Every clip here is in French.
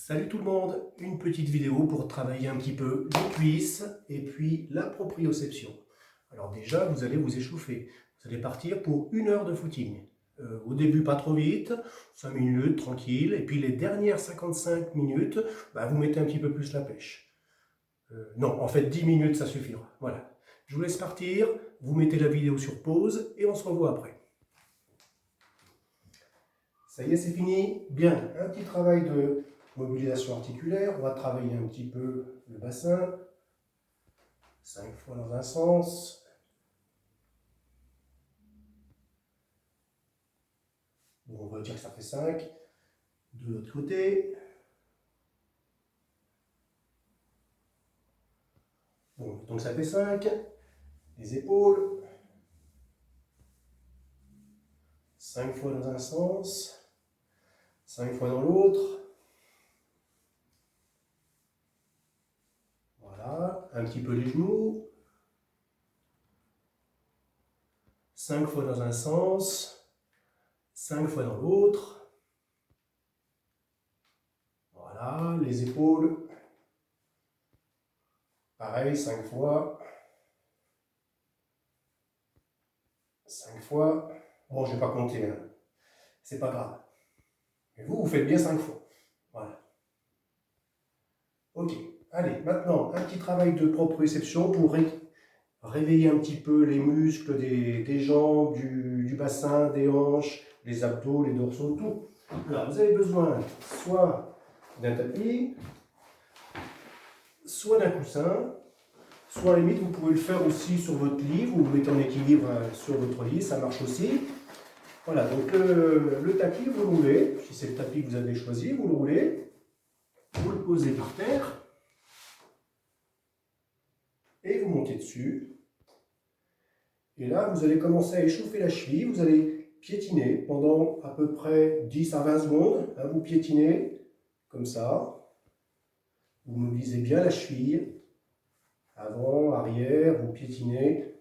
Salut tout le monde, une petite vidéo pour travailler un petit peu les cuisses et puis la proprioception. Alors déjà, vous allez vous échauffer. Vous allez partir pour 1 heure de footing. Au début, pas trop vite, 5 minutes, tranquille. Et puis les dernières 55 minutes, vous mettez un petit peu plus la pêche. Non, en fait, 10 minutes, ça suffira. Voilà. Je vous laisse partir, vous mettez la vidéo sur pause et on se revoit après. Ça y est, c'est fini. Bien, un petit travail de mobilisation articulaire. On va travailler un petit peu le bassin. 5 fois dans un sens. Bon, on va dire que ça fait 5. De l'autre côté. Bon, donc ça fait 5. Les épaules. 5 fois dans un sens. 5 fois dans l'autre. Voilà. Un petit peu les genoux. 5 fois dans un sens. 5 fois dans l'autre. Voilà. Les épaules. Pareil, 5 fois. 5 fois. Bon, je ne vais pas compter, hein. C'est pas grave. Mais vous faites bien 5 fois. Voilà. Ok. Allez, maintenant, un petit travail de proprioception pour réveiller un petit peu les muscles des jambes, du bassin, des hanches, les abdos, les dorsaux, tout. Alors, vous avez besoin soit d'un tapis, soit d'un coussin, soit à la limite, vous pouvez le faire aussi sur votre lit, vous vous mettez en équilibre sur votre lit, ça marche aussi. Voilà, donc le tapis, vous le roulez, si c'est le tapis que vous avez choisi, vous le roulez, vous le posez par terre, et vous montez dessus. Et là, vous allez commencer à échauffer la cheville, vous allez piétiner pendant à peu près 10 à 20 secondes, hein, vous piétinez comme ça, vous mobilisez bien la cheville, avant, arrière, vous piétinez.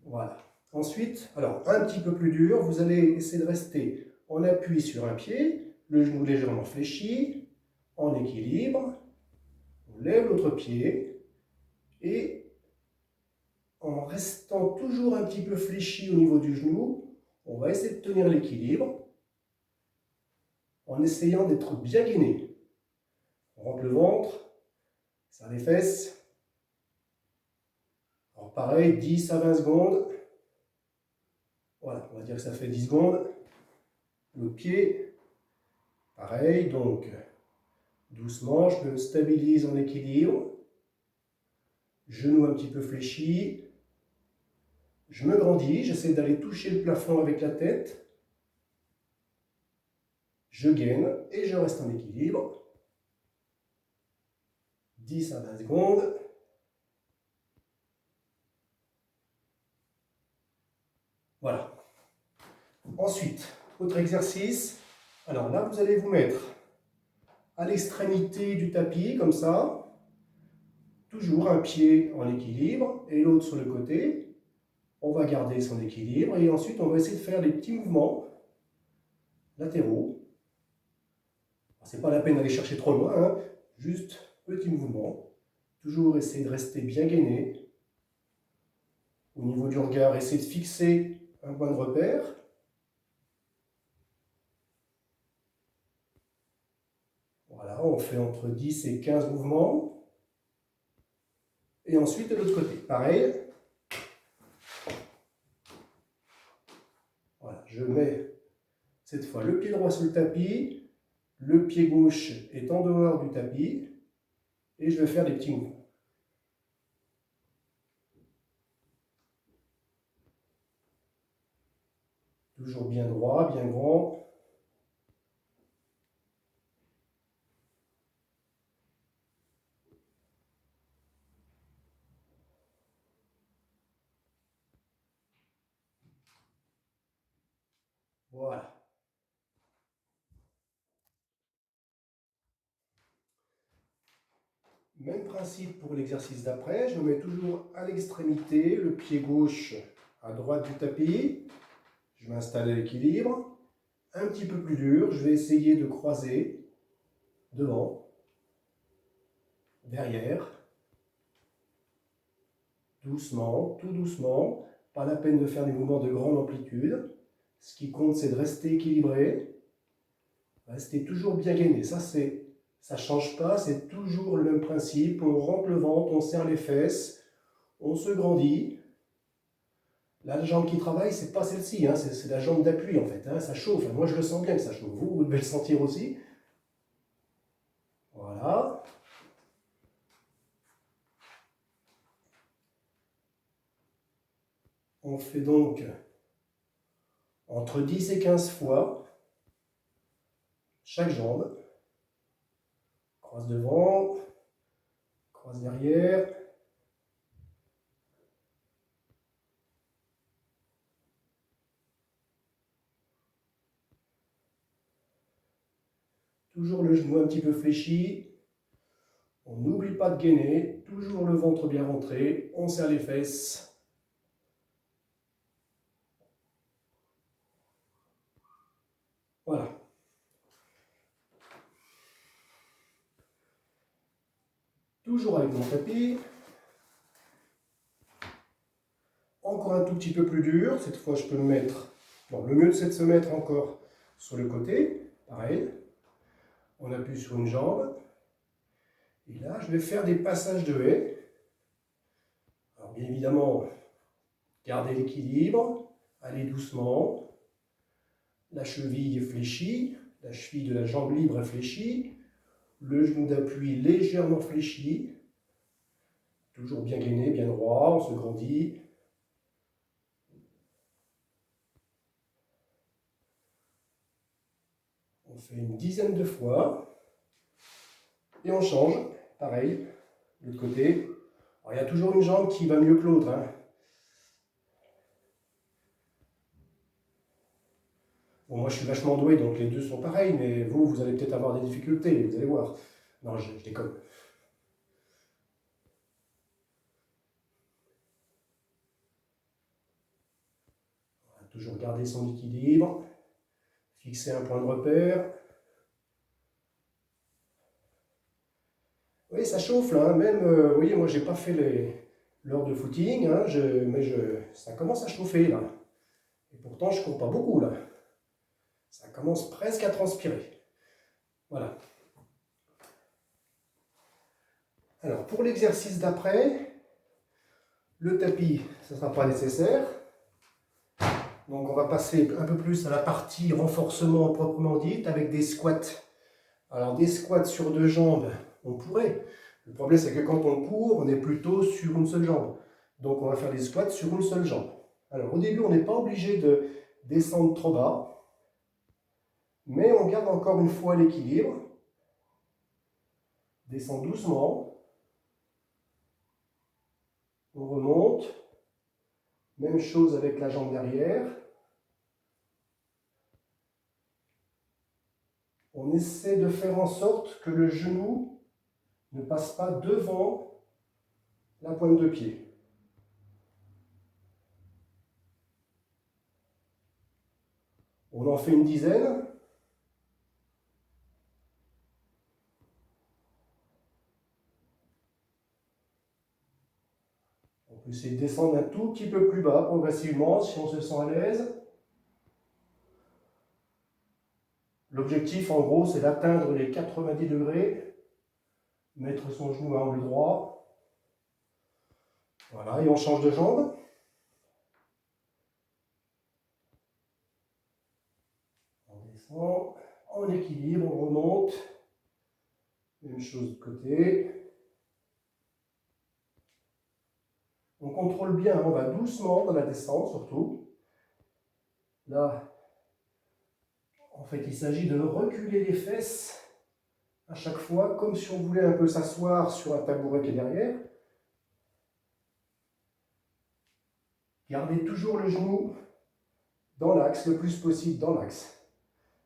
Voilà. Ensuite, alors un petit peu plus dur, vous allez essayer de rester en appui sur un pied, le genou légèrement fléchi, en équilibre. On lève l'autre pied et en restant toujours un petit peu fléchi au niveau du genou, on va essayer de tenir l'équilibre en essayant d'être bien gainé. On rentre le ventre, serre les fesses. Alors pareil, 10 à 20 secondes. Voilà, on va dire que ça fait 10 secondes. Le pied, pareil, donc doucement, je me stabilise en équilibre. Genou un petit peu fléchi. Je me grandis, j'essaie d'aller toucher le plafond avec la tête. Je gaine et je reste en équilibre. 10 à 20 secondes. Voilà. Ensuite, autre exercice. Alors là, vous allez vous mettre à l'extrémité du tapis, comme ça. Toujours un pied en équilibre et l'autre sur le côté. On va garder son équilibre et ensuite, on va essayer de faire des petits mouvements latéraux. C'est pas la peine d'aller chercher trop loin, hein. Juste petit mouvement. Toujours essayer de rester bien gainé. Au niveau du regard, essayez de fixer un point de repère. Voilà, on fait entre 10 et 15 mouvements. Et ensuite de l'autre côté, pareil. Voilà, je mets cette fois le pied droit sur le tapis, le pied gauche est en dehors du tapis, et je vais faire des petits mouvements. Toujours bien droit, bien grand. Voilà. Même principe pour l'exercice d'après, je me mets toujours à l'extrémité, le pied gauche à droite du tapis. Je m'installe à l'équilibre. un petit peu plus dur. Je vais essayer de croiser devant, derrière, doucement, tout doucement. Pas la peine de faire des mouvements de grande amplitude. Ce qui compte, c'est de rester équilibré, rester toujours bien gainé. Ça ne change pas, c'est toujours le même principe. On rentre le ventre, on serre les fesses, on se grandit. La jambe qui travaille, c'est pas celle-ci, hein, c'est la jambe d'appui en fait. Hein, ça chauffe. Moi, je le sens bien que ça chauffe. Vous devez le sentir aussi. Voilà. On fait donc entre 10 et 15 fois chaque jambe. Croise devant, croise derrière. Toujours le genou un petit peu fléchi. On n'oublie pas de gainer. Toujours le ventre bien rentré. On serre les fesses. Voilà. Toujours avec mon tapis. Encore un tout petit peu plus dur. Cette fois, je peux me mettre... Bon, le mieux, c'est de se mettre encore sur le côté. Pareil. On appuie sur une jambe. Et là, je vais faire des passages de haie. Alors, bien évidemment, gardez l'équilibre. Allez doucement. La cheville est fléchie. La cheville de la jambe libre est fléchie. Le genou d'appui légèrement fléchi. Toujours bien gainé, bien droit. On se grandit. On fait une dizaine de fois. Et on change. Pareil, de l'autre côté. Alors, il y a toujours une jambe qui va mieux que l'autre. Hein. Bon, moi, je suis vachement doué, donc les deux sont pareils, mais vous allez peut-être avoir des difficultés, vous allez voir. Non, je déconne. On va toujours garder son équilibre. Fixer un point de repère. Oui, ça chauffe là, hein. Même, vous voyez, moi j'ai pas fait l'heure de footing, hein, ça commence à chauffer là. Et pourtant je cours pas beaucoup là. Ça commence presque à transpirer. Voilà. Alors pour l'exercice d'après, le tapis, ce ne sera pas nécessaire. Donc on va passer un peu plus à la partie renforcement proprement dite avec des squats. Alors des squats sur deux jambes, on pourrait. Le problème c'est que quand on court, on est plutôt sur une seule jambe. Donc on va faire des squats sur une seule jambe. Alors au début, on n'est pas obligé de descendre trop bas. Mais on garde encore une fois l'équilibre. Descend doucement. On remonte. Même chose avec la jambe derrière. On essaie de faire en sorte que le genou ne passe pas devant la pointe de pied. On en fait une dizaine. On peut essayer de descendre un tout petit peu plus bas progressivement si on se sent à l'aise. L'objectif en gros c'est d'atteindre les 90 degrés, mettre son genou à angle droit. Voilà, et on change de jambe. On descend, en équilibre, on remonte. Même chose de côté. On contrôle bien, on va doucement dans la descente surtout. Là, en fait, il s'agit de reculer les fesses à chaque fois, comme si on voulait un peu s'asseoir sur un tabouret qui est derrière. Gardez toujours le genou dans l'axe, le plus possible dans l'axe.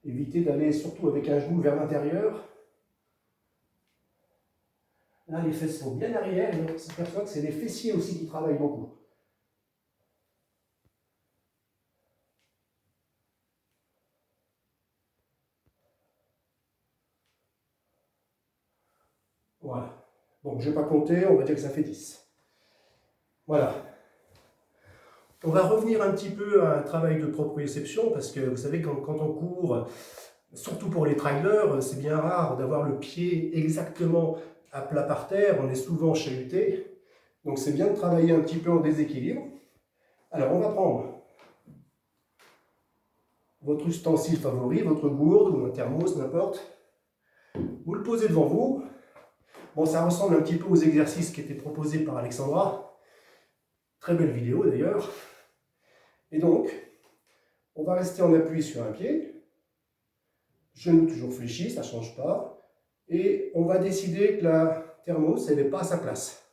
Évitez d'aller surtout avec un genou vers l'intérieur. Là, les fesses sont bien arrière et on s'aperçoit que c'est les fessiers aussi qui travaillent beaucoup. Bon, je ne vais pas compter, on va dire que ça fait 10. Voilà. On va revenir un petit peu à un travail de proprioception, parce que vous savez, quand on court, surtout pour les trailers, c'est bien rare d'avoir le pied exactement à plat par terre, on est souvent chahuté. Donc c'est bien de travailler un petit peu en déséquilibre. Alors on va prendre votre ustensile favori, votre gourde ou un thermos, n'importe. Vous le posez devant vous. Bon, ça ressemble un petit peu aux exercices qui étaient proposés par Alexandra. Très belle vidéo d'ailleurs. Et donc, on va rester en appui sur un pied. Genou toujours fléchi, ça ne change pas. Et on va décider que la thermos, elle n'est pas à sa place.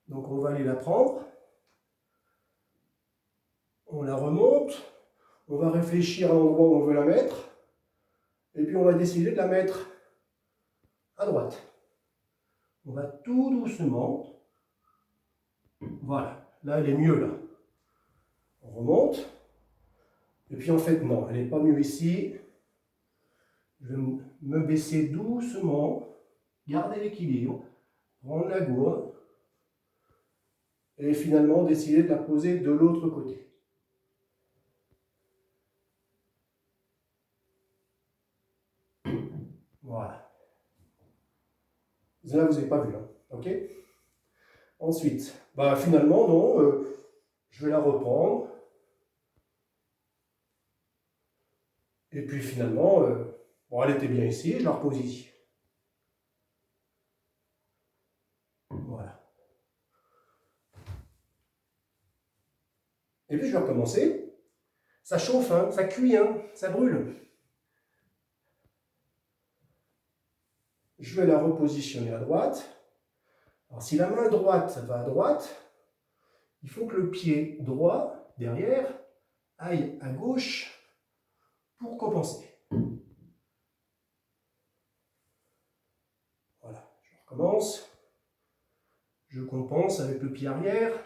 Donc on va aller la prendre. On la remonte. On va réfléchir à l'endroit où on veut la mettre. Et puis on va décider de la mettre à droite. On va tout doucement. Voilà. Là, elle est mieux là. On remonte. Et puis en fait, non, elle n'est pas mieux ici. Je vais me baisser doucement, garder l'équilibre, prendre la gourde et finalement décider de la poser de l'autre côté. Voilà. Là, vous n'avez pas vu, hein. Ok. Ensuite, finalement, non, je vais la reprendre. Et puis finalement, bon, elle était bien ici, je la repose ici. Voilà. Et puis je vais recommencer. Ça chauffe, hein, ça cuit, hein, ça brûle. Je vais la repositionner à droite. Alors si la main droite va à droite, il faut que le pied droit, derrière, aille à gauche pour compenser. Voilà, je recommence. Je compense avec le pied arrière.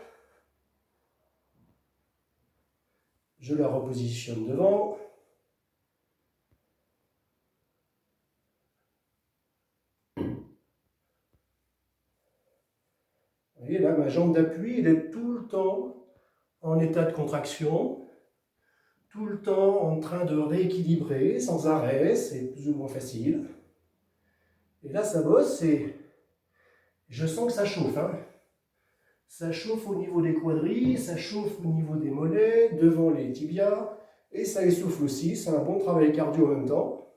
Je la repositionne devant. Vous voyez là, ma jambe d'appui, elle est tout le temps en état de contraction, tout le temps en train de rééquilibrer sans arrêt, c'est plus ou moins facile. Et là, ça bosse et je sens que ça chauffe, hein. Ça chauffe au niveau des quadrilles, ça chauffe au niveau des mollets, devant les tibias, et ça essouffle aussi, c'est un bon travail cardio en même temps.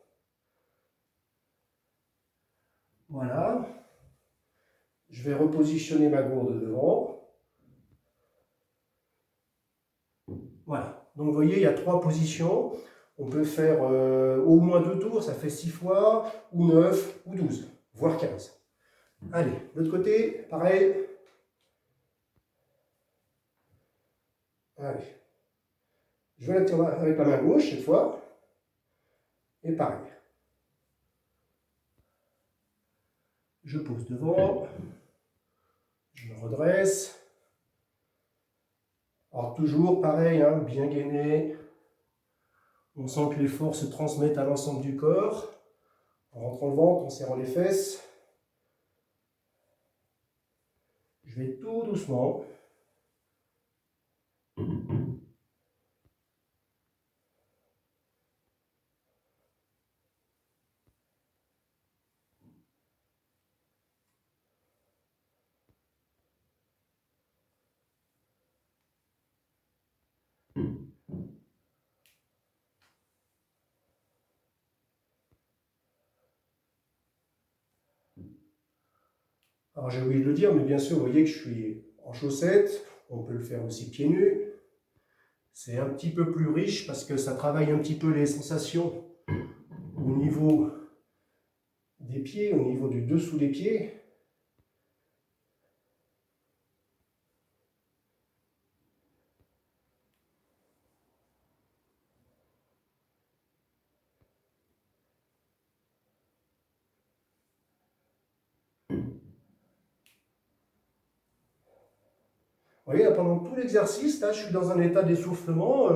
Voilà. Je vais repositionner ma gourde devant. Voilà. Donc vous voyez, il y a 3 positions. On peut faire au moins 2 tours, ça fait 6 fois, ou 9, ou 12, voire 15. Allez, de l'autre côté, pareil. Allez. Je vais la tirer avec la main gauche cette fois. Et pareil. Je pose devant. Je me redresse. Alors toujours pareil, hein, bien gainé. On sent que les forces se transmettent à l'ensemble du corps. En rentrant le ventre, en serrant les fesses. Je vais tout doucement. Alors j'ai oublié de le dire, mais bien sûr, vous voyez que je suis en chaussettes. On peut le faire aussi pieds nus. C'est un petit peu plus riche parce que ça travaille un petit peu les sensations au niveau des pieds, au niveau du dessous des pieds. Vous voyez, là, pendant tout l'exercice, là, je suis dans un état d'essoufflement,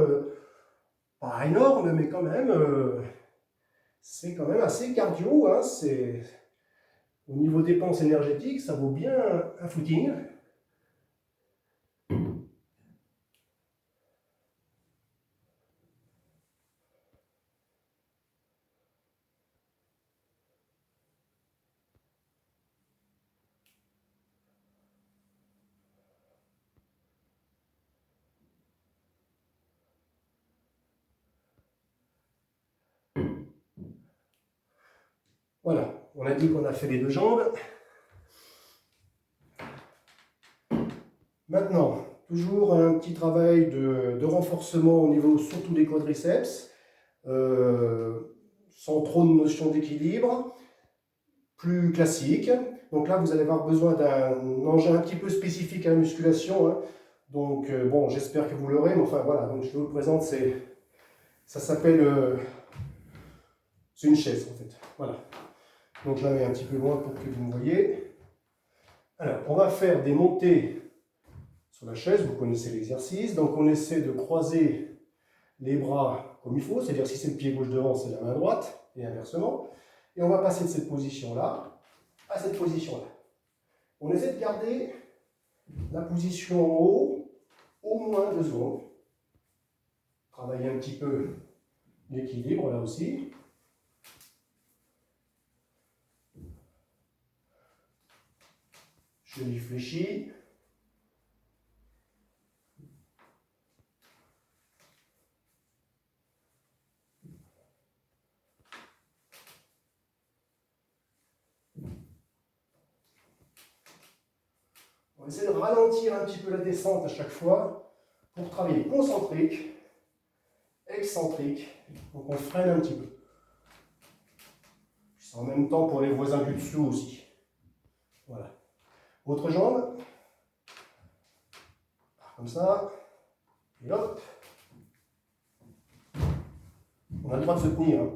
pas énorme, mais quand même, c'est quand même assez cardio, hein, Au niveau dépenses énergétiques, ça vaut bien un footing. Voilà, on a dit qu'on a fait les deux jambes. Maintenant, toujours un petit travail de renforcement au niveau surtout des quadriceps, sans trop de notion d'équilibre, plus classique. Donc là, vous allez avoir besoin d'un engin un petit peu spécifique à la musculation, hein. Donc bon, j'espère que vous l'aurez, mais enfin voilà, donc je vous le présente, ça s'appelle, c'est une chaise en fait, voilà. Donc je la mets un petit peu loin pour que vous me voyez. Alors, on va faire des montées sur la chaise, vous connaissez l'exercice. Donc on essaie de croiser les bras comme il faut, c'est-à-dire si c'est le pied gauche devant, c'est la main droite, et inversement. Et on va passer de cette position-là à cette position-là. On essaie de garder la position en haut au moins 2 secondes. Travailler un petit peu l'équilibre là aussi. Cheville fléchie. On essaie de ralentir un petit peu la descente à chaque fois pour travailler concentrique, excentrique. Donc on freine un petit peu. En même temps pour les voisins du dessous aussi. Voilà. Autre jambe. Comme ça. Et hop. On a le droit de se tenir, hein.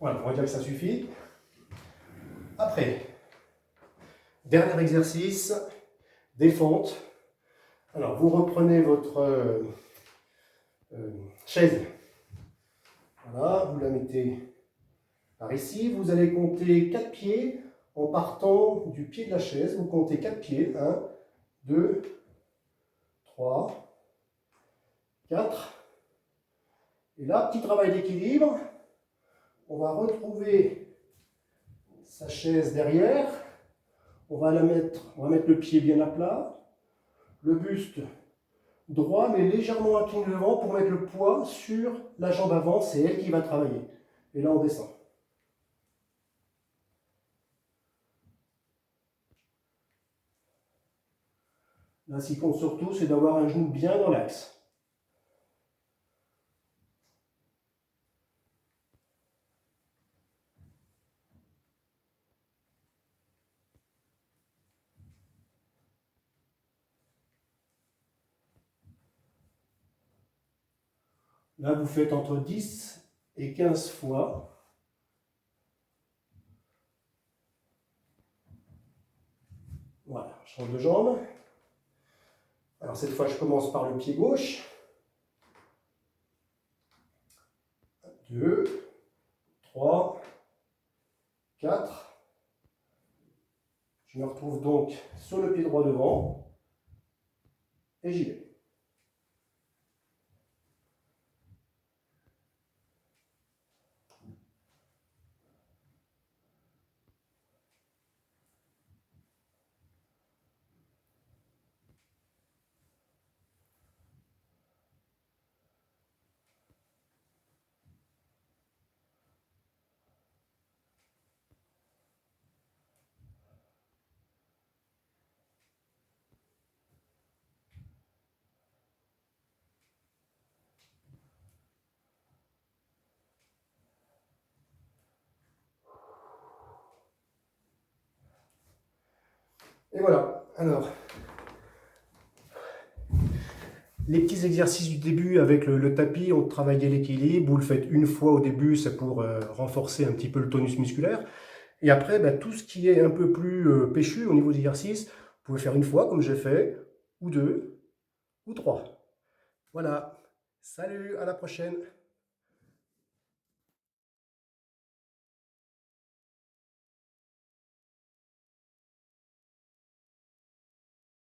Voilà, on va dire que ça suffit. Après, dernier exercice, défente. Alors, vous reprenez votre chaise. Voilà, vous la mettez par ici. Vous allez compter 4 pieds en partant du pied de la chaise. Vous comptez 4 pieds. 1, 2, 3, 4. Et là, petit travail d'équilibre. On va retrouver sa chaise derrière. On va mettre le pied bien à plat. Le buste droit mais légèrement incliné devant pour mettre le poids sur la jambe avant, c'est elle qui va travailler. Et là on descend. Là ce qui compte surtout c'est d'avoir un genou bien dans l'axe. Là vous faites entre 10 et 15 fois. Voilà, je change de jambe. Alors cette fois je commence par le pied gauche. 2, 3, 4. Je me retrouve donc sur le pied droit devant. Et j'y vais. Et voilà. Alors, les petits exercices du début avec le tapis, on travaillait l'équilibre. Vous le faites une fois au début, c'est pour renforcer un petit peu le tonus musculaire. Et après, ben, tout ce qui est un peu plus péchu au niveau des exercices, vous pouvez faire une fois, comme j'ai fait, ou deux, ou trois. Voilà. Salut, à la prochaine.